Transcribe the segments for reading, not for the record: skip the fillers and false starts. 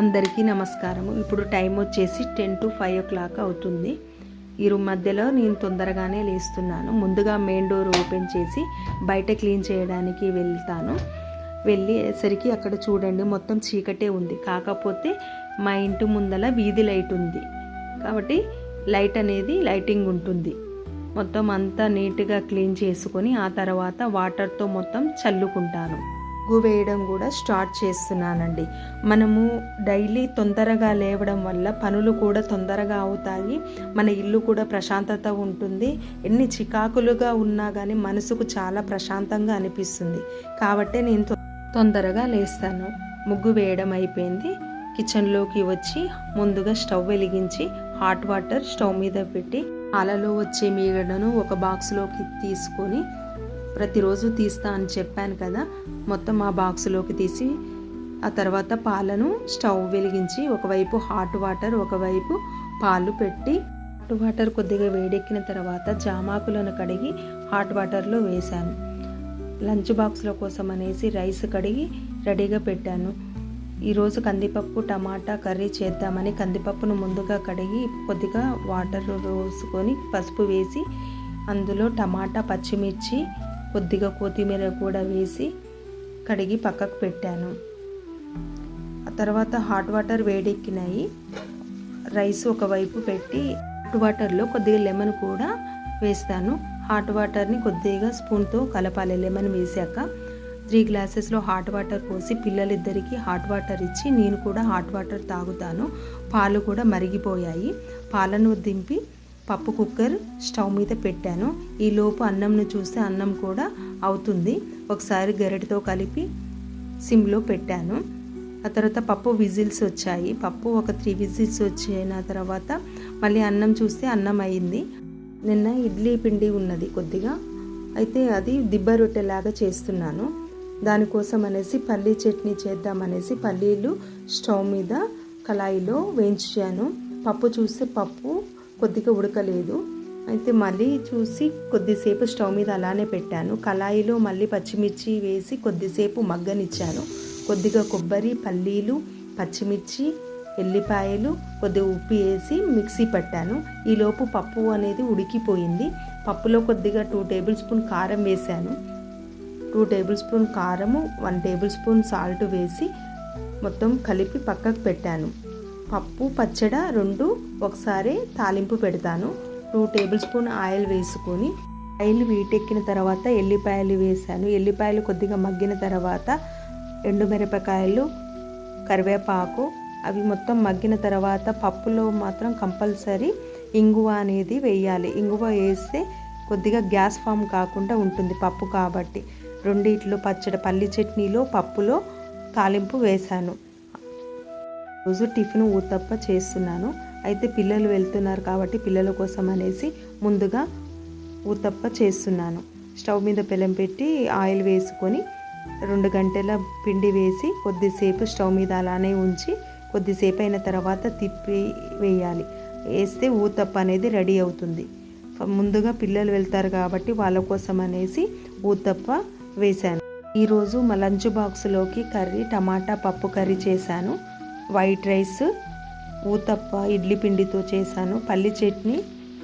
అందరికీ నమస్కారము. ఇప్పుడు టైం వచ్చేసి 10 to 5 o'clock అవుతుంది. ఈ రూమ్ మధ్యలో నేను తొందరగానే లేస్తున్నాను. ముందుగా మెయిన్ డోర్ ఓపెన్ చేసి బయట క్లీన్ చేయడానికి వెళ్తాను. వెళ్ళేసరికి అక్కడ చూడండి మొత్తం చీకటే ఉంది. కాకపోతే మా ఇంటి ముందల వీధి లైట్ ఉంది కాబట్టి లైటింగ్ ఉంటుంది. మొత్తం అంతా నీట్గా క్లీన్ చేసుకొని ఆ తర్వాత వాటర్తో మొత్తం చల్లుకుంటాను. ముగ్గు వేయడం కూడా స్టార్ట్ చేస్తున్నానండి. మనము డైలీ తొందరగా లేవడం వల్ల పనులు కూడా తొందరగా అవుతాయి. మన ఇల్లు కూడా ప్రశాంతత ఉంటుంది. ఎన్ని చికాకులుగా ఉన్నా కానీ మనసుకు చాలా ప్రశాంతంగా అనిపిస్తుంది. కాబట్టి నేను తొందరగా లేస్తాను. ముగ్గు వేయడం అయిపోయింది. కిచెన్లోకి వచ్చి ముందుగా స్టవ్ వెలిగించి హాట్ వాటర్ స్టవ్ మీద పెట్టి పాలలో వచ్చే మీగడను ఒక బాక్స్లోకి తీసుకొని, ప్రతిరోజు తీస్తా అని చెప్పాను కదా, మొత్తం ఆ బాక్స్లోకి తీసి ఆ తర్వాత పాలను స్టవ్ వెలిగించి ఒకవైపు హాట్ వాటర్ ఒకవైపు పాలు పెట్టి హాట్ వాటర్ కొద్దిగా వేడెక్కిన తర్వాత జామాకులను కడిగి హాట్ వాటర్లో వేశాను. లంచ్ బాక్స్ల కోసం అనేసి రైస్ కడిగి రెడీగా పెట్టాను. ఈరోజు కందిపప్పు టమాటా కర్రీ చేద్దామని కందిపప్పును ముందుగా కడిగి కొద్దిగా వాటర్ రోసుకొని పసుపు వేసి అందులో టమాటా పచ్చిమిర్చి కొద్దిగా కొత్తిమీర కూడా వేసి కడిగి పక్కకు పెట్టాను. ఆ తర్వాత హాట్ వాటర్ వేడెక్కినాయి. రైస్ ఒకవైపు పెట్టి హాట్ వాటర్లో కొద్దిగా లెమన్ కూడా వేస్తాను. హాట్ వాటర్ని కొద్దిగా స్పూన్తో కలపాలి. లెమన్ వేసాక 3 గ్లాసెస్లో హాట్ వాటర్ పోసి పిల్లలిద్దరికీ హాట్ వాటర్ ఇచ్చి నేను కూడా హాట్ వాటర్ తాగుతాను. పాలు కూడా మరిగిపోయాయి. పాలను దింపి పప్పు కుక్కర్ స్టవ్ మీద పెట్టాను. ఈ లోపు అన్నంను చూస్తే అన్నం కూడా అవుతుంది. ఒకసారి గరిటెతో కలిపి సిమ్లో పెట్టాను. ఆ తర్వాత పప్పు విజిల్స్ వచ్చాయి. పప్పు ఒక 3 విజిల్స్ వచ్చిన తర్వాత మళ్ళీ అన్నం చూస్తే అన్నం అయింది. నిన్న ఇడ్లీ పిండి ఉన్నది కొద్దిగా, అయితే అది దిబ్బ రొట్టెలాగా చేస్తున్నాను. దానికోసం అనేసి పల్లీ చట్నీ చేద్దామనేసి పల్లీలు స్టవ్ మీద కళాయిలో వేయించాను. పప్పు చూస్తే పప్పు కొద్దిగా ఉడకలేదు. అయితే మళ్ళీ చూసి కొద్దిసేపు స్టవ్ మీద అలానే పెట్టాను. కళాయిలో మళ్ళీ పచ్చిమిర్చి వేసి కొద్దిసేపు మగ్గనిచ్చాను. కొద్దిగా కొబ్బరి, పల్లీలు, పచ్చిమిర్చి, ఎల్లిపాయలు, కొద్దిగా ఉప్పు వేసి మిక్సీ పట్టాను. ఈలోపు పప్పు అనేది ఉడికిపోయింది. పప్పులో కొద్దిగా 2 టేబుల్ స్పూన్ కారం వేశాను. 2 టేబుల్ స్పూన్ కారము, 1 టేబుల్ స్పూన్ సాల్ట్ వేసి మొత్తం కలిపి పక్కకు పెట్టాను. పప్పు పచ్చడి 2 ఒకసారి తాలింపు పెడతాను. 2 టేబుల్ స్పూన్ ఆయిల్ వేసుకొని ఆయిల్ వీటెక్కిన తర్వాత ఎల్లిపాయలు వేసాను. ఎల్లిపాయలు కొద్దిగా మగ్గిన తర్వాత ఎండుమిరపకాయలు, కరివేపాకు అవి మొత్తం మగ్గిన తర్వాత పప్పులో మాత్రం కంపల్సరీ ఇంగువ అనేది వేయాలి. ఇంగువ వేస్తే కొద్దిగా గ్యాస్ ఫామ్ కాకుండా ఉంటుంది పప్పు కాబట్టి. రెండిట్లో పచ్చడి పల్లి చట్నీలో పప్పులో తాలింపు వేశాను. రోజు టిఫిన్ ఊతప్ప చేస్తున్నాను. అయితే పిల్లలు వెళ్తున్నారు కాబట్టి పిల్లల కోసం అనేసి ముందుగా ఊతప్ప చేస్తున్నాను. స్టవ్ మీద పెనం పెట్టి ఆయిల్ వేసుకొని 2 గంటల పిండి వేసి కొద్దిసేపు స్టవ్ మీద అలానే ఉంచి కొద్దిసేపు అయిన తర్వాత తిప్పి వేయాలి. వేస్తే ఊతప్ప అనేది రెడీ అవుతుంది. ముందుగా పిల్లలు వెళ్తారు కాబట్టి వాళ్ళ కోసం అనేసి ఊతప్ప వేశాను. ఈరోజు మా లంచ్ బాక్స్లోకి కర్రీ టమాటా పప్పు కర్రీ చేశాను. వైట్ రైస్, ఊతప్ప ఇడ్లీ పిండితో చేశాను. పల్లి చట్నీ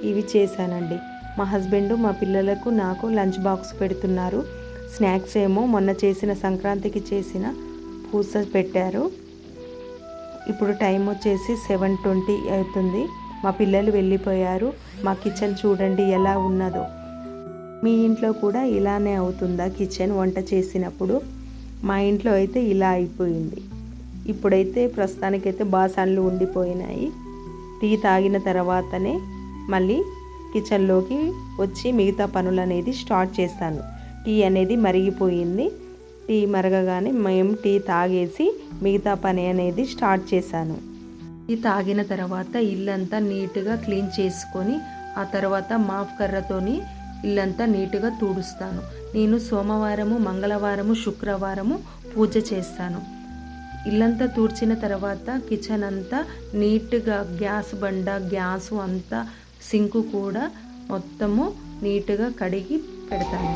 ఇవి చేశానండి. మా హస్బెండ్ మా పిల్లలకు నాకు లంచ్ బాక్స్ పెడుతున్నారు. స్నాక్స్ ఏమో మొన్న చేసిన సంక్రాంతికి చేసిన పూస పెట్టారు. ఇప్పుడు టైం వచ్చేసి 7:20 అవుతుంది. మా పిల్లలు వెళ్ళిపోయారు. మా కిచెన్ చూడండి ఎలా ఉన్నదో. మీ ఇంట్లో కూడా ఇలానే అవుతుందా కిచెన్ వంట చేసినప్పుడు? మా ఇంట్లో అయితే ఇలా అయిపోయింది. ఇప్పుడైతే ప్రస్తుతానికైతే బాసన్లు ఉండిపోయినాయి. టీ తాగిన తర్వాతనే మళ్ళీ కిచెన్లోకి వచ్చి మిగతా పనులు అనేది స్టార్ట్ చేస్తాను. టీ అనేది మరిగిపోయింది. టీ మరగగానే మేము టీ తాగేసి మిగతా పని అనేది స్టార్ట్ చేశాను. టీ తాగిన తర్వాత ఇల్లంతా నీట్గా క్లీన్ చేసుకొని ఆ తర్వాత మాప్ కర్రతోని ఇల్లంతా నీట్గా తుడుస్తాను. నేను సోమవారము, మంగళవారము, శుక్రవారము పూజ చేస్తాను. ఇల్లంతా తుడిచిన తర్వాత కిచెన్ అంతా నీట్గా గ్యాస్ బండ, గ్యాసు అంతా సింకు కూడా మొత్తము నీట్గా కడిగి పెడతాను.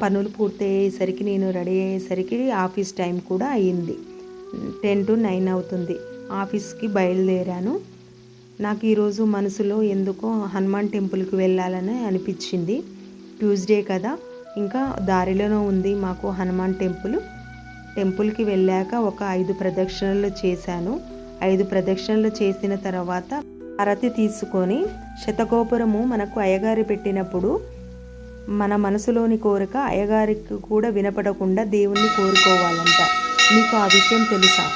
పనులు పూర్తి అయ్యేసరికి నేను రెడీ అయ్యేసరికి ఆఫీస్ టైం కూడా అయ్యింది. 10 to 9 అవుతుంది. ఆఫీస్కి బయలుదేరాను. నాకు ఈరోజు మనసులో ఎందుకో హనుమాన్ టెంపుల్కి వెళ్ళాలని అనిపించింది. ట్యూస్డే కదా, ఇంకా దారిలోనే ఉంది మాకు హనుమాన్ టెంపుల్కి వెళ్ళాక ఒక 5 ప్రదక్షిణలు చేశాను. 5 ప్రదక్షిణలు చేసిన తర్వాత హారతి తీసుకొని, శతగోపురము మనకు అయ్యగారి పెట్టినప్పుడు మన మనసులోని కోరిక అయ్యగారికి కూడా వినపడకుండా దేవుణ్ణి కోరుకోవాలంట. మీకు ఆ విషయం తెలుసా?